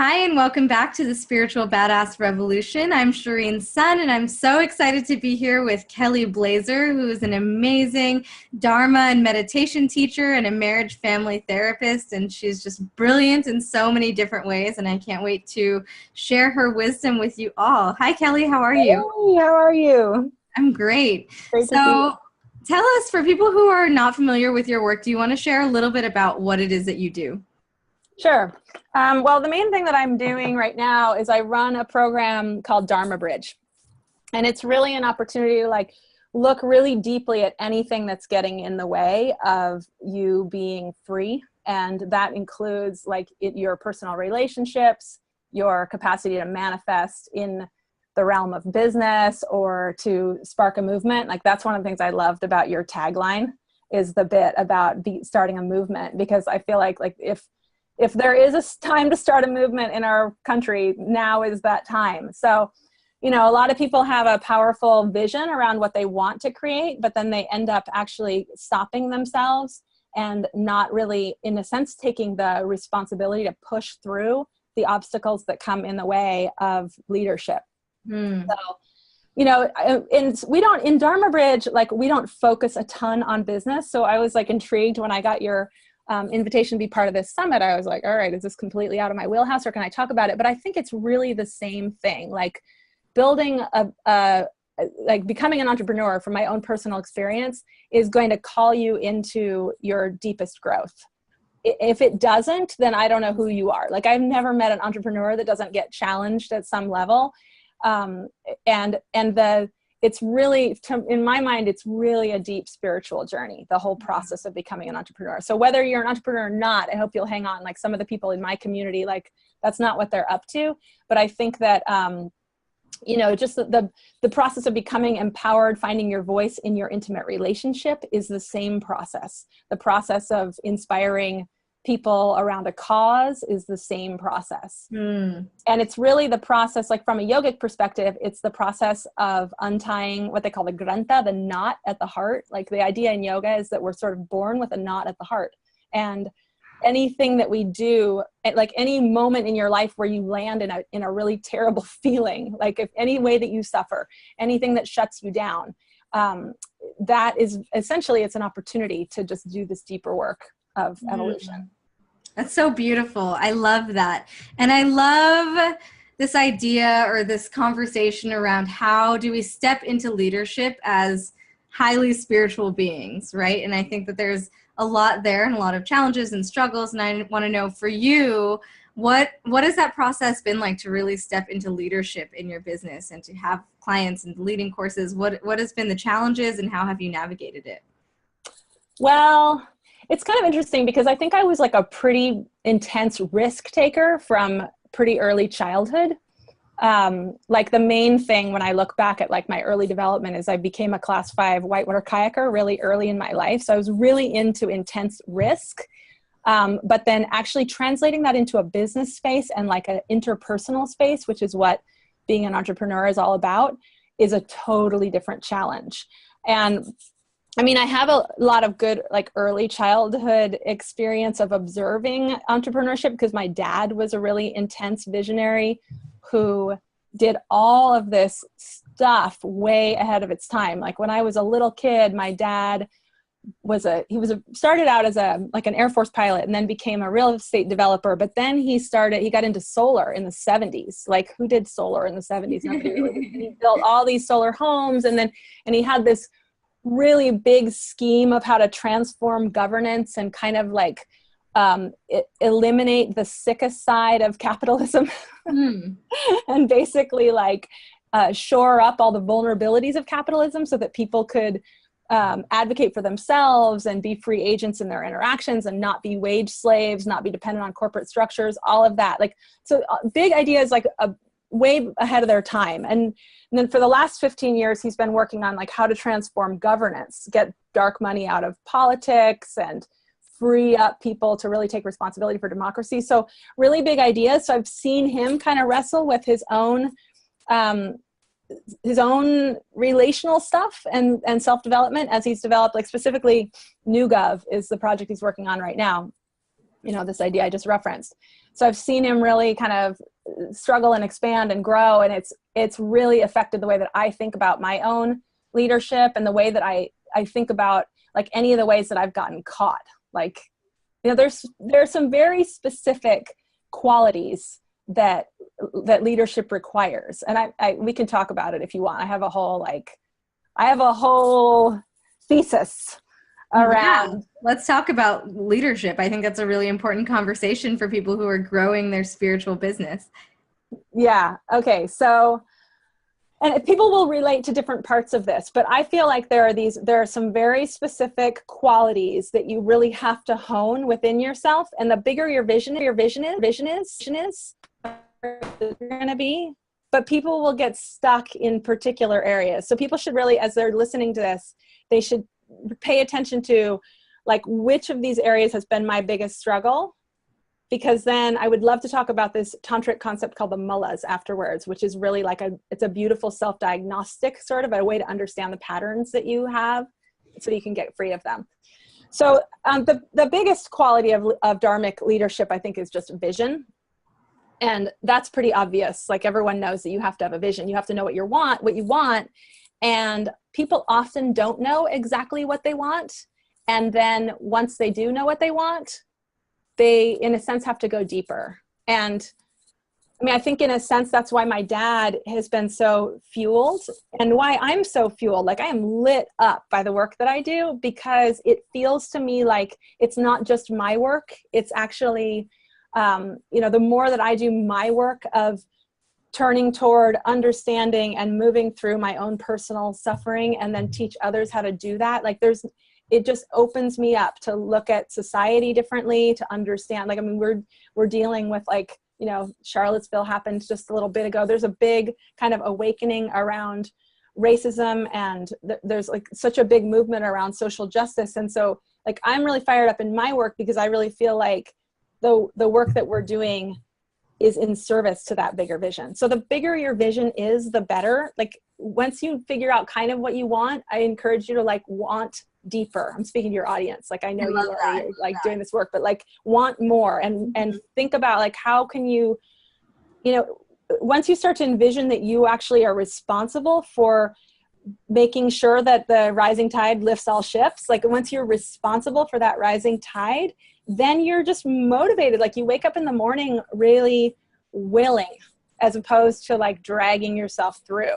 Hi, and welcome back to the Spiritual Badass Revolution. I'm Shereen's son, and I'm so excited to be here with Kelly Blazer, who is an amazing Dharma and meditation teacher and a marriage family therapist, and she's just brilliant in so many different ways, and I can't wait to share her wisdom with you all. Hi, Kelly. How are you? Hey, how are you? I'm great. Great to see you. Tell us, for people who are not familiar with your work, do you want to share a little bit about what it is that you do? Sure. Well, the main thing that I'm doing right now is I run a program called Dharma Bridge. And it's really an opportunity to look really deeply at anything that's getting in the way of you being free. And that includes your personal relationships, your capacity to manifest in the realm of business or to spark a movement. That's one of the things I loved about your tagline, is the bit about starting a movement, because I feel like if there is a time to start a movement in our country, now is that time. So, a lot of people have a powerful vision around what they want to create, but then they end up actually stopping themselves and not really, in a sense, taking the responsibility to push through the obstacles that come in the way of leadership. So, in Dharma Bridge, we don't focus a ton on business. So I was intrigued when I got your invitation to be part of this summit. I was like, all right, is this completely out of my wheelhouse, or can I talk about it? But I think it's really the same thing. Building becoming an entrepreneur, from my own personal experience, is going to call you into your deepest growth. If it doesn't, then I don't know who you are. I've never met an entrepreneur that doesn't get challenged at some level. It's really, in my mind, it's really a deep spiritual journey, the whole process of becoming an entrepreneur. So whether you're an entrepreneur or not, I hope you'll hang on. Some of the people in my community, that's not what they're up to. But I think that, just the process of becoming empowered, finding your voice in your intimate relationship is the same process. The process of inspiring people around a cause is the same process. And it's really the process, from a yogic perspective, it's the process of untying what they call the granta, the knot at the heart. The idea in yoga is that we're sort of born with a knot at the heart. And anything that we do, any moment in your life where you land in a really terrible feeling, if any way that you suffer, anything that shuts you down, that is essentially, it's an opportunity to just do this deeper work of evolution. That's so beautiful. I love that. And I love this idea, or this conversation around how do we step into leadership as highly spiritual beings, right? And I think that there's a lot there and a lot of challenges and struggles. And I want to know, for you, what has that process been like to really step into leadership in your business and to have clients and leading courses? What has been the challenges, and how have you navigated it? Well, it's kind of interesting, because I think I was a pretty intense risk taker from pretty early childhood. The main thing when I look back at my early development is I became a class 5 whitewater kayaker really early in my life. So I was really into intense risk. But then actually translating that into a business space and an interpersonal space, which is what being an entrepreneur is all about, is a totally different challenge. And I have a lot of good, early childhood experience of observing entrepreneurship, because my dad was a really intense visionary who did all of this stuff way ahead of its time. When I was a little kid, my dad started out as an Air Force pilot, and then became a real estate developer. But then he got into solar in the 70s. Who did solar in the 70s? Nobody really did. He built all these solar homes, and he had this really big scheme of how to transform governance and kind of eliminate the sickest side of capitalism and basically shore up all the vulnerabilities of capitalism so that people could advocate for themselves and be free agents in their interactions and not be wage slaves, not be dependent on corporate structures, all of that. So big ideas, way ahead of their time. And then for the last 15 years, he's been working on how to transform governance, get dark money out of politics, and free up people to really take responsibility for democracy. So really big ideas. So I've seen him kind of wrestle with his own relational stuff and self-development as he's developed, specifically NewGov is the project he's working on right now. this idea I just referenced. So I've seen him really kind of struggle and expand and grow. And it's really affected the way that I think about my own leadership and the way that I think about like any of the ways that I've gotten caught. Like, there's some very specific qualities that leadership requires. And we can talk about it if you want. I have a whole thesis around. Yeah. Let's talk about leadership. I think that's a really important conversation for people who are growing their spiritual business. Yeah. Okay. So, and people will relate to different parts of this, but I feel like there are some very specific qualities that you really have to hone within yourself. And the bigger your vision is going to be, but people will get stuck in particular areas. So people should really, as they're listening to this, they should pay attention to like which of these areas has been my biggest struggle, because then I would love to talk about this tantric concept called the mullahs afterwards, which is really like it's a beautiful self-diagnostic sort of a way to understand the patterns that you have so you can get free of them. So the biggest quality of Dharmic leadership, I think, is just vision. And that's pretty obvious. Like everyone knows that you have to have a vision. You have to know what you want. And people often don't know exactly what they want. And then once they do know what they want, they, in a sense, have to go deeper. And I mean, I think in a sense, that's why my dad has been so fueled and why I'm so fueled. Like I am lit up by the work that I do, because it feels to me like it's not just my work. It's actually, the more that I do my work of turning toward understanding and moving through my own personal suffering and then teach others how to do that. Like it just opens me up to look at society differently, to understand, like, I mean, we're dealing with like, Charlottesville happened just a little bit ago. There's a big kind of awakening around racism, and there's like such a big movement around social justice. And so like, I'm really fired up in my work because I really feel like the work that we're doing is in service to that bigger vision. So the bigger your vision is, the better. Like once you figure out kind of what you want, I encourage you to like want deeper. I'm speaking to your audience. Like I know you're like doing this work, but like want more and think about like, how can you, once you start to envision that you actually are responsible for making sure that the rising tide lifts all ships, like once you're responsible for that rising tide, then you're just motivated. Like you wake up in the morning really willing, as opposed to like dragging yourself through.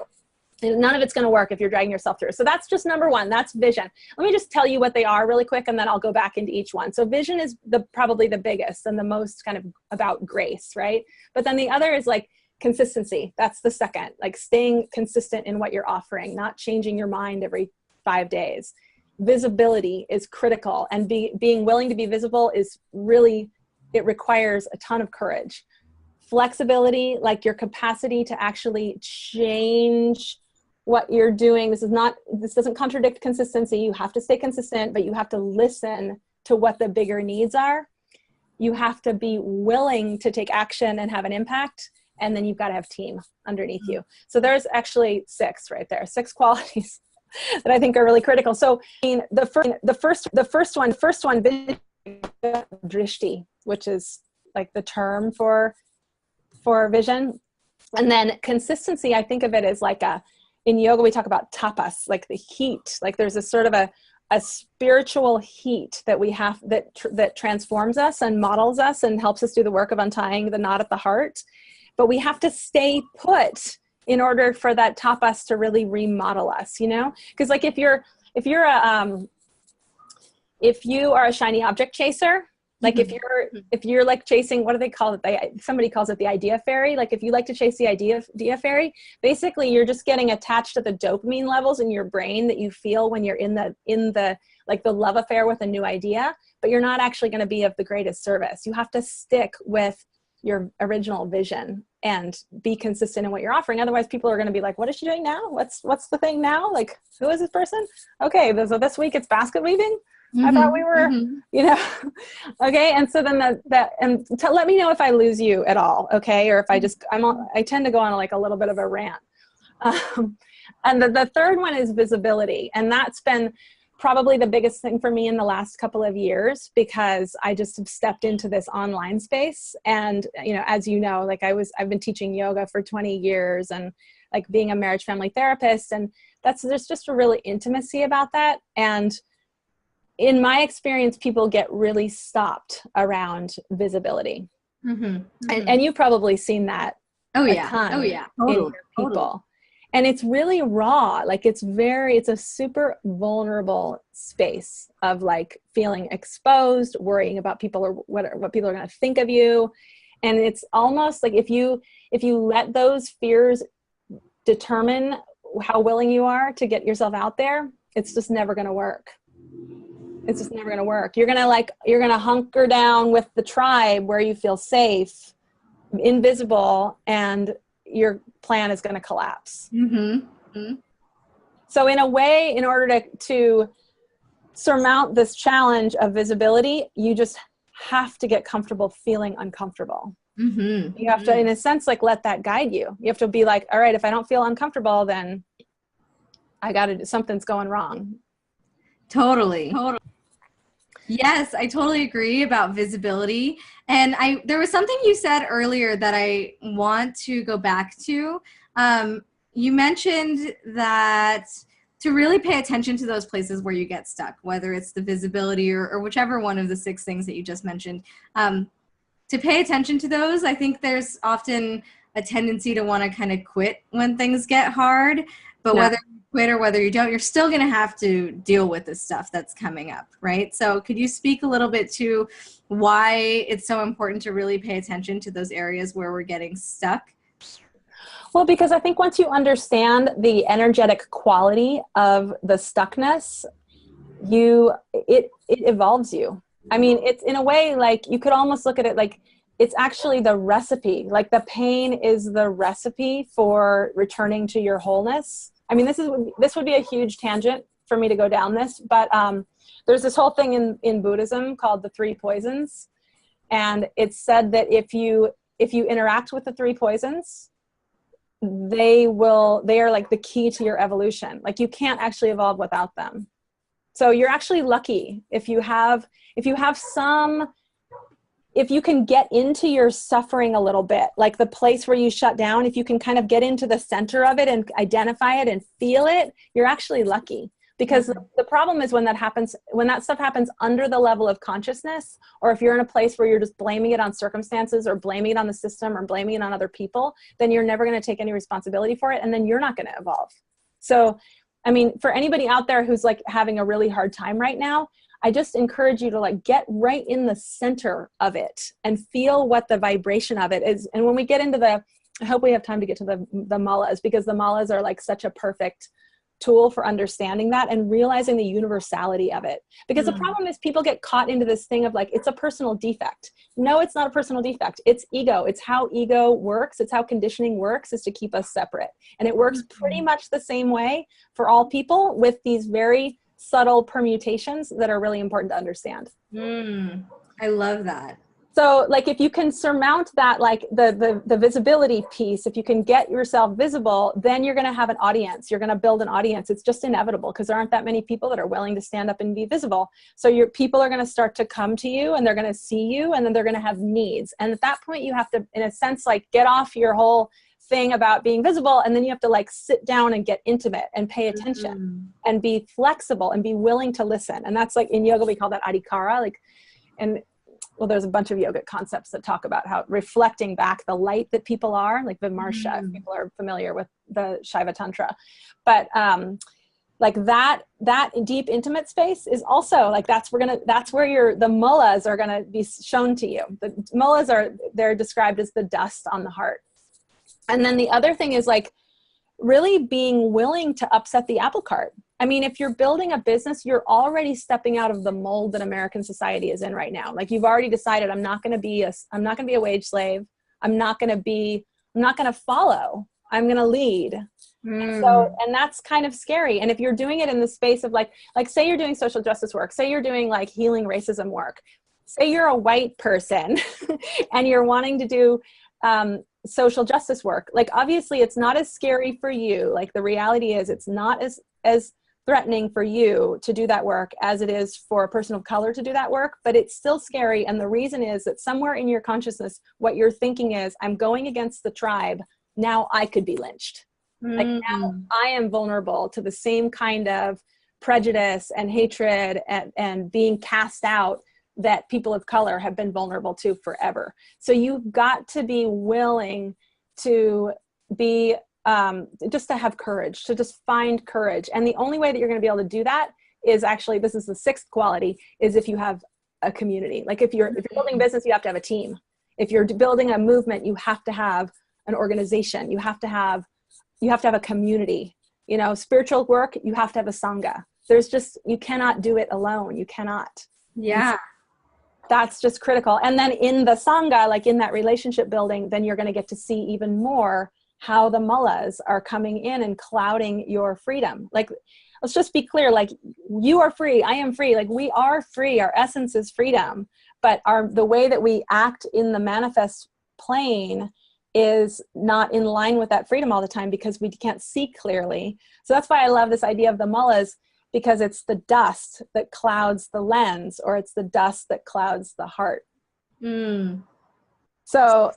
And none of it's going to work if you're dragging yourself through. So that's just number one. That's vision. Let me just tell you what they are really quick, and then I'll go back into each one. So vision is probably the biggest and the most kind of about grace, right? But then the other is like consistency. That's the second, like staying consistent in what you're offering, not changing your mind every 5 days. Visibility is critical, and being willing to be visible is really, it requires a ton of courage. Flexibility, like your capacity to actually change what you're doing. This doesn't contradict consistency. You have to stay consistent, but you have to listen to what the bigger needs are. You have to be willing to take action and have an impact. And then you've got to have team underneath you. So there's actually 6 right there, 6 qualities that I think are really critical. So I mean, the first one, drishti, which is like the term for vision. And then consistency, I think of it as like in yoga, we talk about tapas, like the heat, like there's a sort of a spiritual heat that we have that transforms us and models us and helps us do the work of untying the knot at the heart. But we have to stay put in order for that tapas to really remodel us, because like if you are a shiny object chaser, like if you're like chasing, what do they call it? Somebody calls it the idea fairy. Like if you like to chase the idea fairy, basically you're just getting attached to the dopamine levels in your brain that you feel when you're in the like the love affair with a new idea, but you're not actually going to be of the greatest service. You have to stick with your original vision and be consistent in what you're offering. Otherwise people are going to be like, what is she doing now? What's the thing now? Like, who is this person? Okay. So this week it's basket weaving. I thought we were, okay. And so then let me know if I lose you at all. Okay. Or if I tend to go on like a little bit of a rant. And the third one is visibility. And that's been probably the biggest thing for me in the last couple of years, because I just have stepped into this online space. And, as you know, like I've been teaching yoga for 20 years and like being a marriage family therapist. And there's just a really intimacy about that. And in my experience, people get really stopped around visibility. And you've probably seen that. Totally. In your people. And it's really raw. Like it's a super vulnerable space of like feeling exposed, worrying about people or what people are going to think of you. And it's almost like if you let those fears determine how willing you are to get yourself out there, it's just never going to work. It's just never going to work. You're going to hunker down with the tribe where you feel safe, invisible, and your plan is going to collapse. So in a way, in order to surmount this challenge of visibility, you just have to get comfortable feeling uncomfortable. You have to, in a sense, like let that guide you. You have to be like, all right, if I don't feel uncomfortable, then something's going wrong. Totally. Yes, I totally agree about visibility. And there was something you said earlier that I want to go back to. You mentioned that to really pay attention to those places where you get stuck, whether it's the visibility or whichever one of the 6 things that you just mentioned. To pay attention to those, I think there's often a tendency to want to kind of quit when things get hard. But whether you quit or whether you don't, you're still going to have to deal with the stuff that's coming up, right? So could you speak a little bit to why it's so important to really pay attention to those areas where we're getting stuck? Well, because I think once you understand the energetic quality of the stuckness, it evolves you. I mean, it's in a way like you could almost look at it like it's actually the recipe. Like the pain is the recipe for returning to your wholeness. I mean, this would be a huge tangent for me to go down this, but there's this whole thing in Buddhism called the 3 poisons. And it's said that if you interact with the 3 poisons, they are like the key to your evolution. Like you can't actually evolve without them. So you're actually lucky if you can get into your suffering a little bit, like the place where you shut down, if you can kind of get into the center of it and identify it and feel it, you're actually lucky. Because the problem is when that stuff happens under the level of consciousness, or if you're in a place where you're just blaming it on circumstances or blaming it on the system or blaming it on other people, then you're never going to take any responsibility for it. And then you're not going to evolve. So, I mean, for anybody out there who's like having a really hard time right now, I just encourage you to like get right in the center of it and feel what the vibration of it is. And when we get into I hope we have time to get to the mullahs, because the mullahs are like such a perfect tool for understanding that and realizing the universality of it. Because the problem is people get caught into this thing of like, it's a personal defect. No, it's not a personal defect. It's ego. It's how ego works. It's how conditioning works, is to keep us separate. And it works pretty much the same way for all people, with these very subtle permutations that are really important to understand. I love that. So like if you can surmount that, like the visibility piece, if you can get yourself visible, then you're going to have an audience. You're going to build an audience. It's just inevitable, because there aren't that many people that are willing to stand up and be visible. So your people are going to start to come to you, and they're going to see you, and then they're going to have needs. And at that point you have to, in a sense, like get off your whole thing about being visible, and then you have to like sit down and get intimate and pay attention and be flexible and be willing to listen. And that's like in yoga we call that adhikara, like, and well, there's a bunch of yogic concepts that talk about how reflecting back the light that people are, like Vimarsha, if people are familiar with the Shaiva Tantra. But like that deep intimate space is also like, that's where the mullahs are gonna be shown to you. The mullahs they're described as the dust on the heart. And then the other thing is like really being willing to upset the apple cart. I mean, if you're building a business, you're already stepping out of the mold that American society is in right now. Like you've already decided, I'm not going to be a wage slave. I'm not going to follow. I'm going to lead. And that's kind of scary. And if you're doing it in the space of like say you're doing social justice work, say you're doing like healing racism work, say you're a white person and you're wanting to do social justice work, like obviously it's not as scary for you. Like the reality is it's not as threatening for you to do that work as it is for a person of color to do that work, but it's still scary. And the reason is that somewhere in your consciousness, what you're thinking is, I'm going against the tribe. Now I could be lynched. Like now I am vulnerable to the same kind of prejudice and hatred and being cast out that people of color have been vulnerable to forever. So you've got to be willing to be, just to have courage, to just find courage. And the only way that you're going to be able to do that is actually, this is the sixth quality, is if you have a community. Like if you're building a business, you have to have a team. If you're building a movement, you have to have an organization. You have to have a community. You know, spiritual work, you have to have a sangha. There's just, you cannot do it alone. You cannot. Yeah. That's just critical. And then in the sangha, like in that relationship building, then you're going to get to see even more how the mullahs are coming in and clouding your freedom. Like, let's just be clear, like you are free, I am free, like we are free, our essence is freedom, but the way that we act in the manifest plane is not in line with that freedom all the time because we can't see clearly. So that's why I love this idea of the mullahs, because it's the dust that clouds the lens, or it's the dust that clouds the heart. So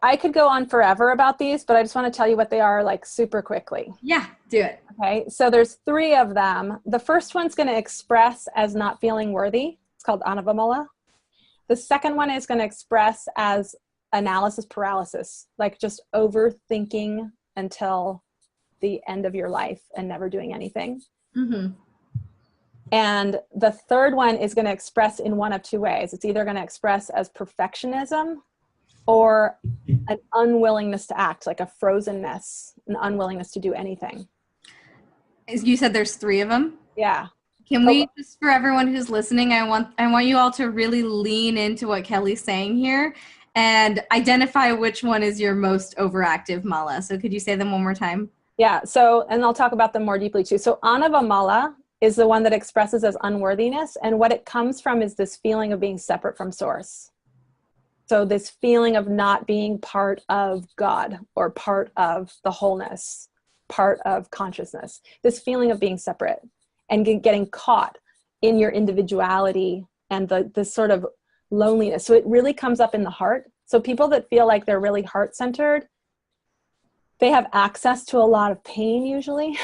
I could go on forever about these, but I just want to tell you what they are, like super quickly. Yeah, do it. Okay, so there's 3 of them. The first one's going to express as not feeling worthy. It's called anavamala. The second one is going to express as analysis paralysis, like just overthinking until the end of your life and never doing anything. And the third one is going to express in one of 2 ways. It's either going to express as perfectionism or an unwillingness to act, like a frozenness, an unwillingness to do anything. You said there's 3 of them? Yeah. Can we, just for everyone who's listening, I want you all to really lean into what Kelly's saying here and identify which one is your most overactive mala. So could you say them one more time? Yeah, so, and I'll talk about them more deeply too. So anavamala is the one that expresses as unworthiness, and what it comes from is this feeling of being separate from source. So this feeling of not being part of God or part of the wholeness, part of consciousness, this feeling of being separate and getting caught in your individuality and the sort of loneliness. So it really comes up in the heart. So people that feel like they're really heart-centered, they have access to a lot of pain usually.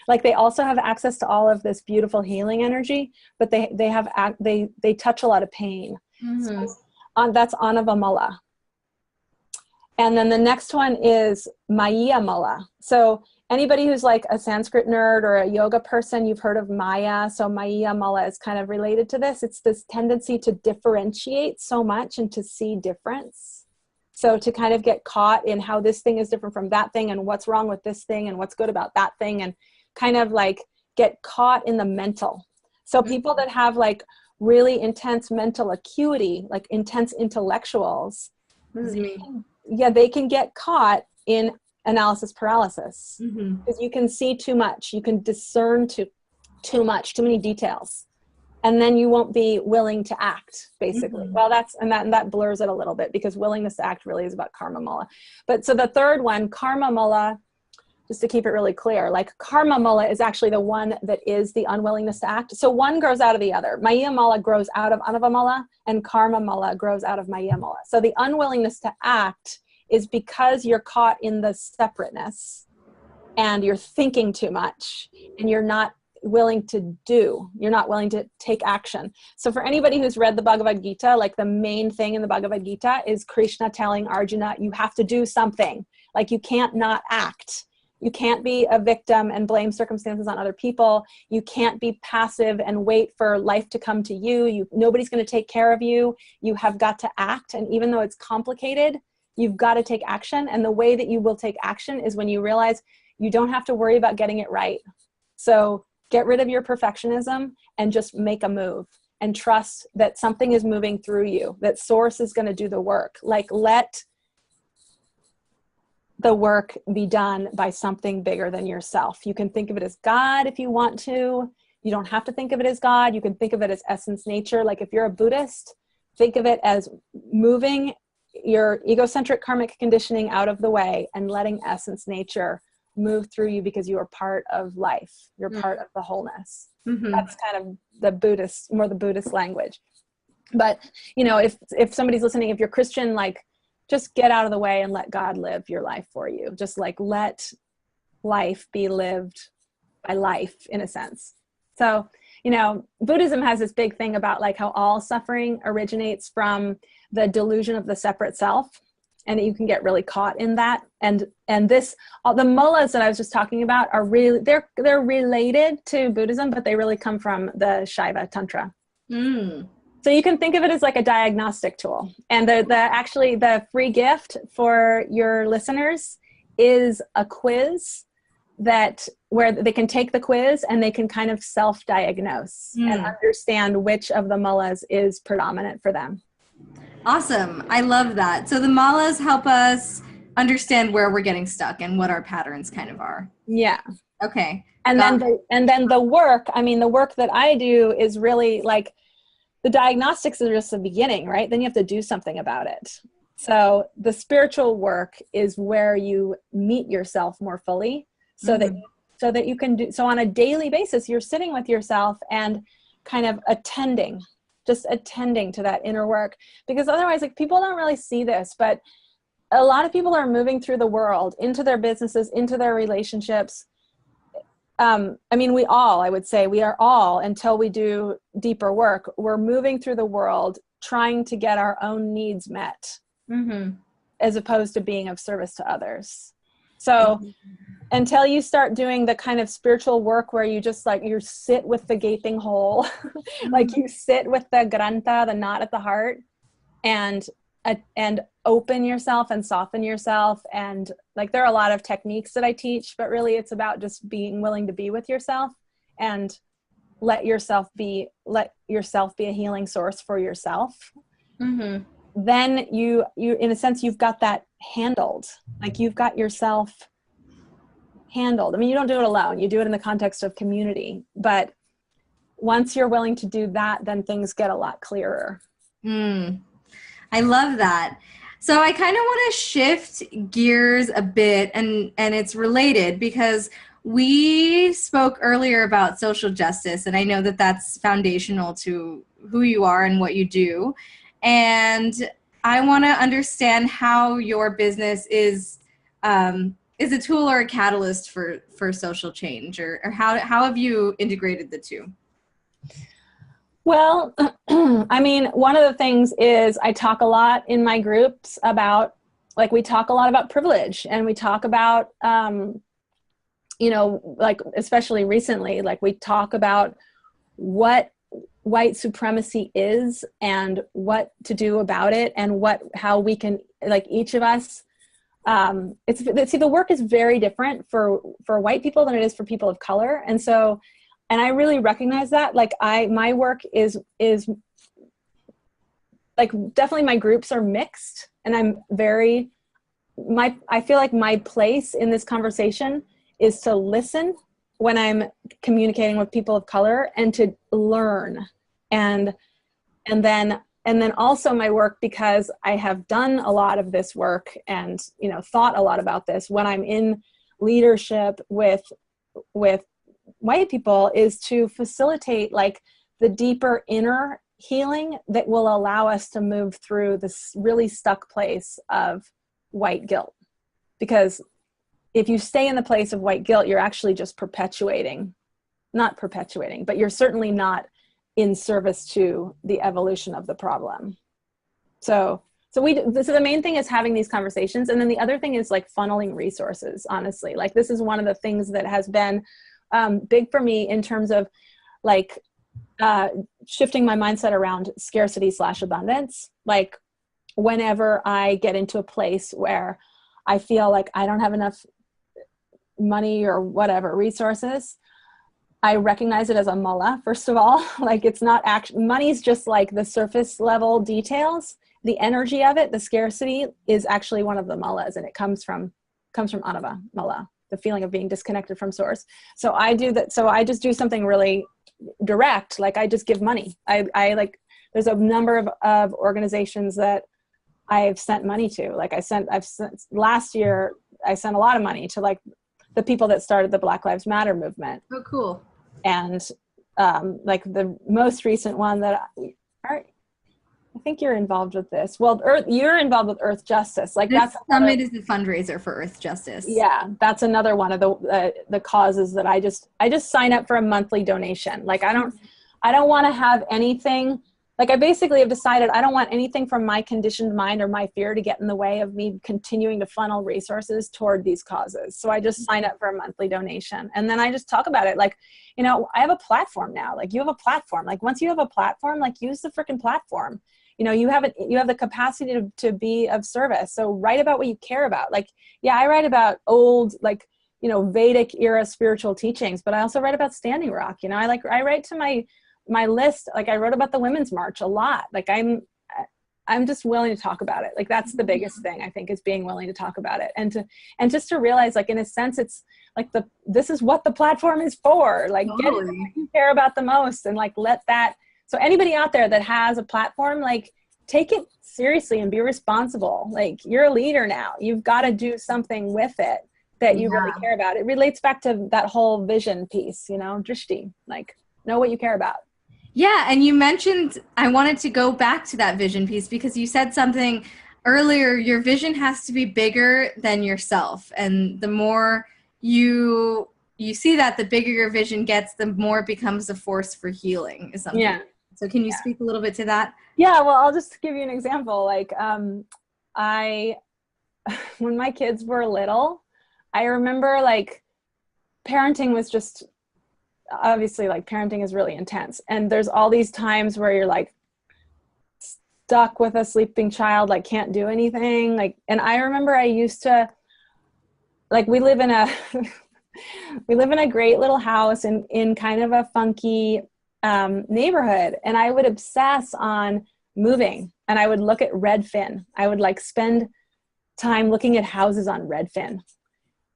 Like they also have access to all of this beautiful healing energy, but they touch a lot of pain. So that's anavamala. And then the next one is maya mala. So anybody who's like a Sanskrit nerd or a yoga person, you've heard of Maya. So Maya Mala is kind of related to this. It's this tendency to differentiate so much and to see difference. So to kind of get caught in how this thing is different from that thing and what's wrong with this thing and what's good about that thing, and kind of like get caught in the mental. So people that have like really intense mental acuity, like intense intellectuals, they can get caught in analysis paralysis because you can see too much, you can discern too much, too many details, and then you won't be willing to act, basically. Well, that blurs it a little bit, because willingness to act really is about karma mala. But so the third one, karma mala, just to keep it really clear, like karma mala is actually the one that is the unwillingness to act. So one grows out of the other. Maya mala grows out of anavamala, and karma mala grows out of maya mala. So the unwillingness to act is because you're caught in the separateness and you're thinking too much and you're not willing to do, you're not willing to take action. So for anybody who's read the Bhagavad Gita, like the main thing in the Bhagavad Gita is Krishna telling Arjuna, you have to do something. Like you can't not act. You can't be a victim and blame circumstances on other people. You can't be passive and wait for life to come to you. Nobody's going to take care of you. You have got to act. And even though it's complicated, you've got to take action. And the way that you will take action is when you realize you don't have to worry about getting it right. So get rid of your perfectionism and just make a move and trust that something is moving through you, that source is going to do the work. Like let the work be done by something bigger than yourself. You can think of it as God if you want to. You don't have to think of it as God. You can think of it as essence nature. Like if you're a Buddhist, think of it as moving your egocentric karmic conditioning out of the way and letting essence nature move through you because you are part of life. You're part of the wholeness. Mm-hmm. That's kind of the Buddhist language. But, you know, if somebody's listening, if you're Christian, like, just get out of the way and let God live your life for you. Just like let life be lived by life, in a sense. So, you know, Buddhism has this big thing about like how all suffering originates from the delusion of the separate self, and that you can get really caught in that. And this, all the mullahs that I was just talking about are really, they're related to Buddhism, but they really come from the Shaiva Tantra. Mm. So you can think of it as like a diagnostic tool. And actually the free gift for your listeners is a quiz where they can take the quiz and they can kind of self-diagnose and understand which of the mullahs is predominant for them. Awesome. I love that. So the mullahs help us understand where we're getting stuck and what our patterns kind of are. Yeah. Okay. And then the work, I mean, the work that I do is really like, the diagnostics are just the beginning, right? Then you have to do something about it. So the spiritual work is where you meet yourself more fully, so that you can do, so on a daily basis, you're sitting with yourself and kind of attending to that inner work. Because otherwise, like, people don't really see this, but a lot of people are moving through the world, into their businesses, into their relationships. I mean, I would say we are all, until we do deeper work, we're moving through the world trying to get our own needs met, as opposed to being of service to others. So until you start doing the kind of spiritual work where you just like, you sit with the gaping hole, like you sit with the granta, the knot at the heart, and open yourself and soften yourself. And like, there are a lot of techniques that I teach, but really it's about just being willing to be with yourself and let yourself be a healing source for yourself. Then you in a sense, you've got that handled. Like, you've got yourself handled. I mean, you don't do it alone. You do it in the context of community. But once you're willing to do that, then things get a lot clearer. I love that. So I kind of want to shift gears a bit, and it's related because we spoke earlier about social justice, and I know that that's foundational to who you are and what you do. And I want to understand how your business is a tool or a catalyst for social change, or how have you integrated the two? Well, I mean, one of the things is I talk a lot in my groups about, like, we talk a lot about privilege, and we talk about, you know, like, especially recently, like, we talk about what white supremacy is and what to do about it, and how we can, like, each of us, the work is very different for white people than it is for people of color. And so, and I really recognize that, like, my work is like, definitely my groups are mixed, and I feel like my place in this conversation is to listen when I'm communicating with people of color, and to learn. And then also my work, because I have done a lot of this work and, you know, thought a lot about this when I'm in leadership with white people, is to facilitate, like, the deeper inner healing that will allow us to move through this really stuck place of white guilt. Because if you stay in the place of white guilt, you're actually just not perpetuating, but you're certainly not in service to the evolution of the problem. So the main thing is having these conversations. And then the other thing is, like, funneling resources, honestly. Like, this is one of the things that has been big for me in terms of, like, shifting my mindset around scarcity/abundance. Like, whenever I get into a place where I feel like I don't have enough money or whatever resources, I recognize it as a mullah, first of all. Like, it's not money's just like the surface level details. The energy of it, the scarcity, is actually one of the mullahs, and it comes from anava, mullah, the feeling of being disconnected from source. So I do that. So I just do something really direct. Like, I just give money. I like, there's a number of organizations that I've sent money to. Like, last year I sent a lot of money to, like, the people that started the Black Lives Matter movement. Oh, cool. And like the most recent one that I think you're involved with this. Well, you're involved with Earth Justice. Like this summit is a fundraiser for Earth Justice. Yeah, that's another one of the causes that I just sign up for a monthly donation. Like I don't want to have anything. Like I basically have decided I don't want anything from my conditioned mind or my fear to get in the way of me continuing to funnel resources toward these causes. So I just sign up for a monthly donation. And then I just talk about it. Like, you know, I have a platform now. Like you have a platform. Like once you have a platform, like use the freaking platform. You know, you have the capacity to be of service. So write about what you care about. Like, yeah, I write about old, like, you know, Vedic era spiritual teachings, but I also write about Standing Rock. You know, I write to my list. Like I wrote about the Women's March a lot. Like I'm just willing to talk about it. Like that's the biggest thing I think, is being willing to talk about it, and just to realize, like in a sense, it's like this is what the platform is for. Like get what you care about the most, and like let that. So anybody out there that has a platform, like take it seriously and be responsible. Like you're a leader now. You've got to do something with it that you really care about. It relates back to that whole vision piece, you know, drishti, like know what you care about. Yeah. And you mentioned, I wanted to go back to that vision piece because you said something earlier, your vision has to be bigger than yourself. And the more you see that, the bigger your vision gets, the more it becomes a force for healing is something. Yeah. So can you speak a little bit to that? Yeah, well, I'll just give you an example. Like when my kids were little, I remember like parenting was just, obviously like parenting is really intense. And there's all these times where you're like stuck with a sleeping child, like can't do anything. Like, and I remember I used to, like we live in a great little house in kind of a funky neighborhood. And I would obsess on moving, and I would look at Redfin. I would like spend time looking at houses on Redfin.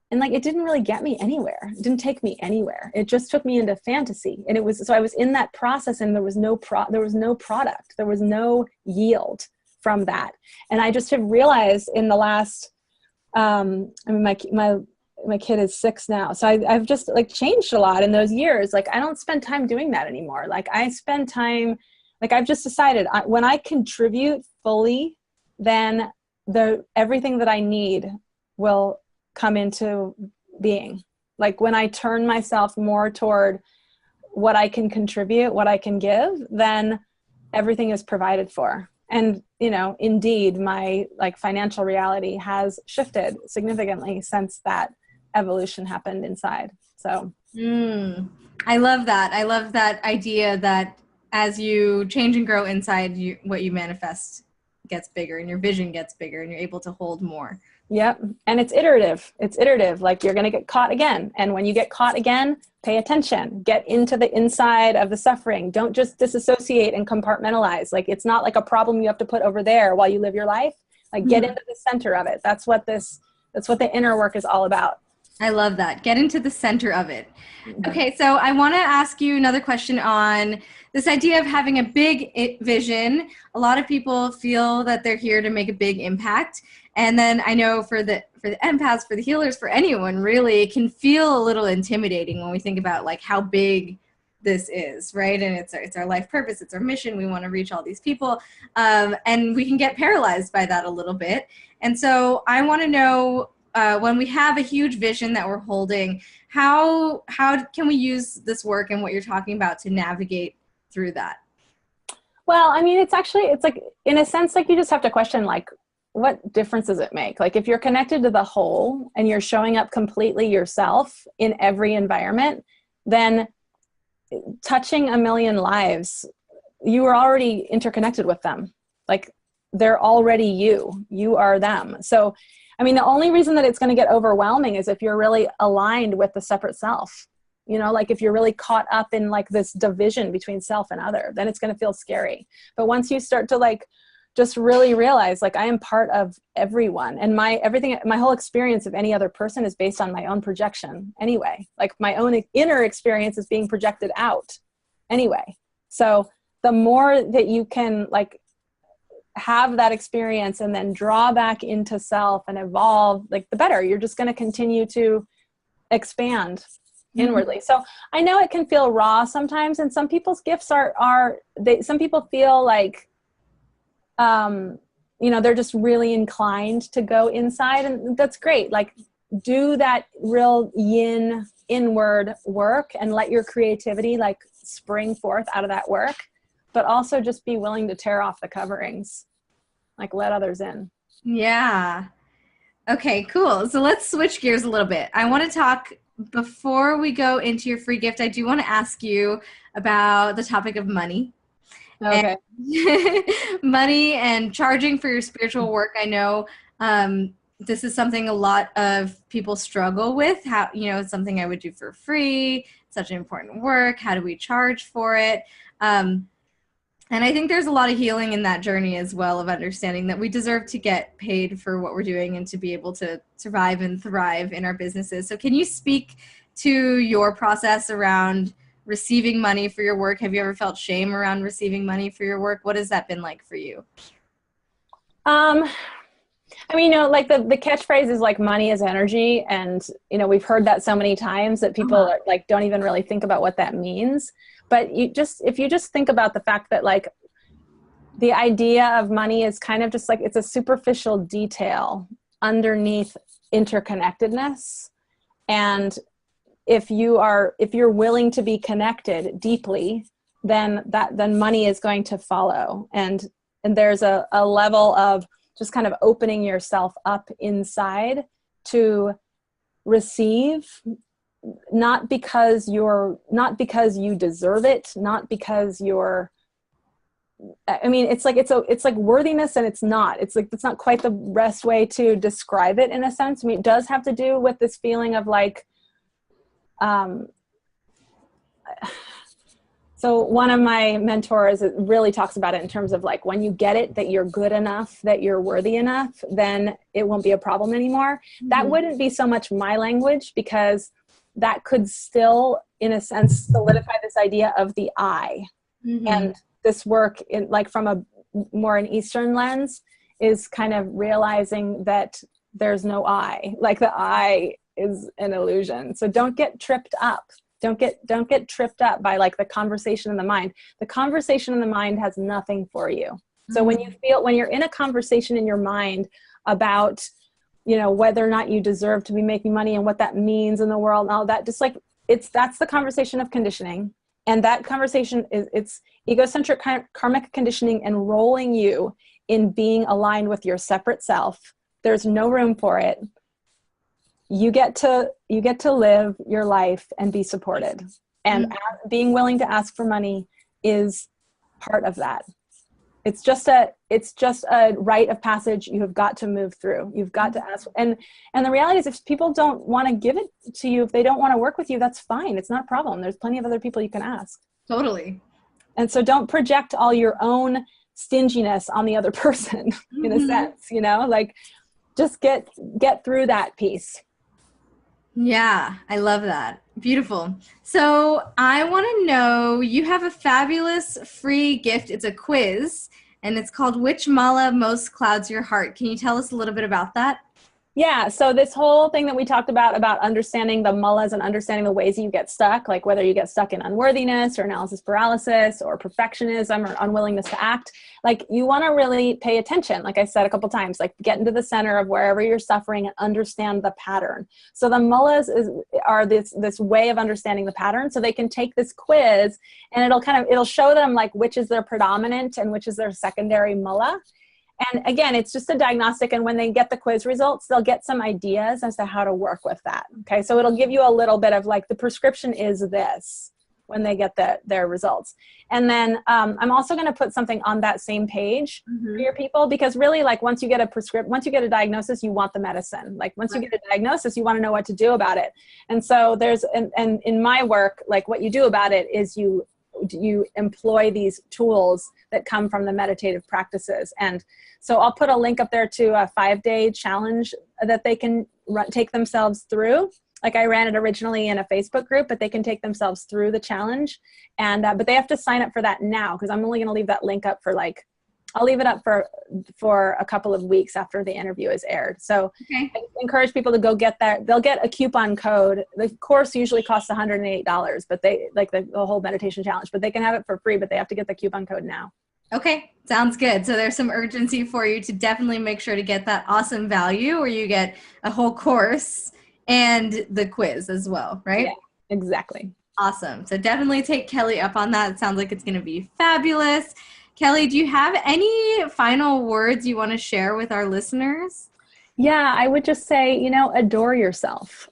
And like, it didn't really get me anywhere. It didn't take me anywhere. It just took me into fantasy. And so I was in that process, and there was no product. There was no yield from that. And I just have realized in the last, I mean, my kid is 6 now. So I've just like changed a lot in those years. Like I don't spend time doing that anymore. Like I spend time, like I've just decided when I contribute fully, then everything that I need will come into being. Like when I turn myself more toward what I can contribute, what I can give, then everything is provided for. And, you know, indeed, my like financial reality has shifted significantly since that evolution happened inside. So I love that. I love that idea that as you change and grow inside, what you manifest gets bigger, and your vision gets bigger, and you're able to hold more. Yep. And it's iterative. It's iterative. Like you're going to get caught again. And when you get caught again, pay attention, get into the inside of the suffering. Don't just disassociate and compartmentalize. Like it's not like a problem you have to put over there while you live your life. Like get into the center of it. That's what the inner work is all about. I love that. Get into the center of it. Okay, so I want to ask you another question on this idea of having a big vision. A lot of people feel that they're here to make a big impact. And then I know for the empaths, for the healers, for anyone really, it can feel a little intimidating when we think about like how big this is, right? And it's our life purpose, it's our mission. We want to reach all these people, and we can get paralyzed by that a little bit. And so I want to know, when we have a huge vision that we're holding, how can we use this work and what you're talking about to navigate through that? Well, I mean, it's like, in a sense, like you just have to question, like, what difference does it make? Like if you're connected to the whole and you're showing up completely yourself in every environment, then touching 1 million lives, you are already interconnected with them. Like they're already you are them. So, I mean, the only reason that it's going to get overwhelming is if you're really aligned with the separate self, you know, like if you're really caught up in like this division between self and other, then it's going to feel scary. But once you start to like, just really realize like I am part of everyone, and my whole experience of any other person is based on my own projection anyway. Like my own inner experience is being projected out anyway. So the more that you can like have that experience and then draw back into self and evolve, like the better. You're just going to continue to expand inwardly. So I know it can feel raw sometimes, and some people's gifts some people feel like, they're just really inclined to go inside, and that's great. Like, do that real yin inward work and let your creativity like spring forth out of that work, but also just be willing to tear off the coverings, like let others in. Yeah. Okay, cool. So let's switch gears a little bit. I want to talk, before we go into your free gift, I do want to ask you about the topic of money. Okay. Money and charging for your spiritual work. I know this is something a lot of people struggle with. How, it's something I would do for free, such an important work. How do we charge for it? And I think there's a lot of healing in that journey as well, of understanding that we deserve to get paid for what we're doing and to be able to survive and thrive in our businesses. So can you speak to your process around receiving money for your work? Have you ever felt shame around receiving money for your work? What has that been like for you? Like the catchphrase is like money is energy. And, we've heard that so many times that people are, like, don't even really think about what that means. But if you just think about the fact that, like, the idea of money is kind of just like, it's a superficial detail underneath interconnectedness. And if you're willing to be connected deeply, then money is going to follow. And there's a level of just kind of opening yourself up inside to receive, not because you deserve it, not because it's like worthiness, and it's not quite the best way to describe it in a sense. It does have to do with this feeling of like, so one of my mentors really talks about it in terms of like, when you get it, that you're good enough, that you're worthy enough, then it won't be a problem anymore. Mm-hmm. That wouldn't be so much my language, because that could still, in a sense, solidify this idea of the I. Mm-hmm. And this work, from a more an Eastern lens, is kind of realizing that there's no I. Like, the I is an illusion. So don't get tripped up. Don't get tripped up by like the conversation in the mind. The conversation in the mind has nothing for you. So when you're in a conversation in your mind about, whether or not you deserve to be making money and what that means in the world and all that, just like, that's the conversation of conditioning. And that conversation it's egocentric karmic conditioning, enrolling you in being aligned with your separate self. There's no room for it. You get to live your life and be supported. And being willing to ask for money is part of that. It's just a rite of passage you have got to move through. You've got to ask. And the reality is, if people don't want to give it to you, if they don't want to work with you, that's fine. It's not a problem. There's plenty of other people you can ask. Totally. And so don't project all your own stinginess on the other person, in a sense, like, just get through that piece. Yeah, I love that. Beautiful. So I want to know, you have a fabulous free gift. It's a quiz, and it's called Which Mala Most Clouds Your Heart. Can you tell us a little bit about that? Yeah, so this whole thing that we talked about understanding the mullahs and understanding the ways you get stuck, like whether you get stuck in unworthiness or analysis paralysis or perfectionism or unwillingness to act, like, you want to really pay attention. Like I said a couple times, like, get into the center of wherever you're suffering and understand the pattern. So the mullahs are this way of understanding the pattern. So they can take this quiz, and it'll show them like which is their predominant and which is their secondary mullah. And again, it's just a diagnostic. And when they get the quiz results, they'll get some ideas as to how to work with that. Okay. So it'll give you a little bit of like, the prescription is this when they get their results. And then I'm also going to put something on that same page for your people, because really, like, once you get a diagnosis, you want the medicine. Like, once you get a diagnosis, you want to know what to do about it. And so and in my work, like, what you do about it is you employ these tools that come from the meditative practices. And so I'll put a link up there to a 5-day challenge that they can take themselves through. Like, I ran it originally in a Facebook group, but they can take themselves through the challenge. And but they have to sign up for that now, because I'm only going to leave that link up for like I'll leave it up for a couple of weeks after the interview is aired. So Okay. I encourage people to go get that. They'll get a coupon code. The course usually costs $108, but they like the whole meditation challenge, but they can have it for free, but they have to get the coupon code now. Okay, sounds good. So there's some urgency for you to definitely make sure to get that awesome value where you get a whole course and the quiz as well, right? Yeah, exactly. Awesome. So definitely take Kelly up on that. It sounds like it's going to be fabulous. Kelly, do you have any final words you want to share with our listeners? Yeah, I would just say, adore yourself.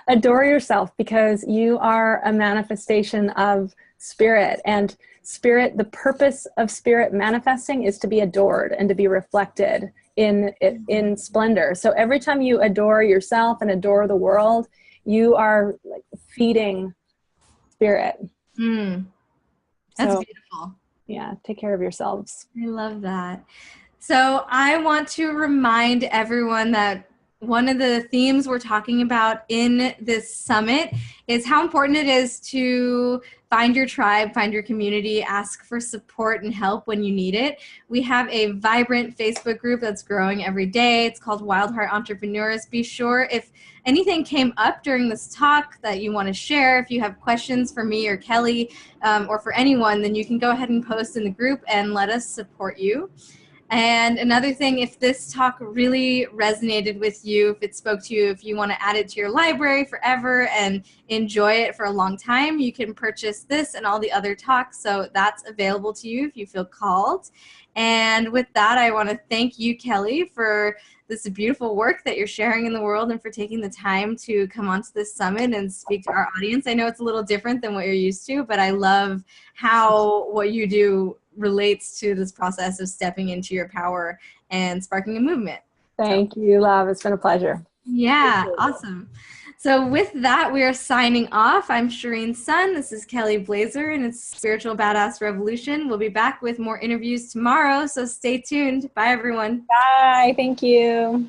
Adore yourself, because you are a manifestation of spirit, and spirit, the purpose of spirit manifesting is to be adored and to be reflected in splendor. So every time you adore yourself and adore the world, you are like feeding spirit. That's beautiful. Yeah, take care of yourselves. I love that. So I want to remind everyone that one of the themes we're talking about in this summit is how important it is to find your tribe, find your community, ask for support and help when you need it. We have a vibrant Facebook group that's growing every day. It's called Wild Heart Entrepreneurs. Be sure if anything came up during this talk that you want to share, if you have questions for me or Kelly or for anyone, then you can go ahead and post in the group and let us support you. And another thing, if this talk really resonated with you, if it spoke to you, if you want to add it to your library forever and enjoy it for a long time, you can purchase this and all the other talks. So that's available to you if you feel called. And with that, I want to thank you, Kelly, for this beautiful work that you're sharing in the world and for taking the time to come onto this summit and speak to our audience. I know it's a little different than what you're used to, but I love how what you do relates to this process of stepping into your power and sparking a movement. Thank you, love. It's been a pleasure. Yeah, awesome. So with that, we are signing off. I'm Shereen Sun. This is Kelly Blazer, and it's Spiritual Badass Revolution. We'll be back with more interviews tomorrow, so stay tuned. Bye, everyone. Bye. Thank you.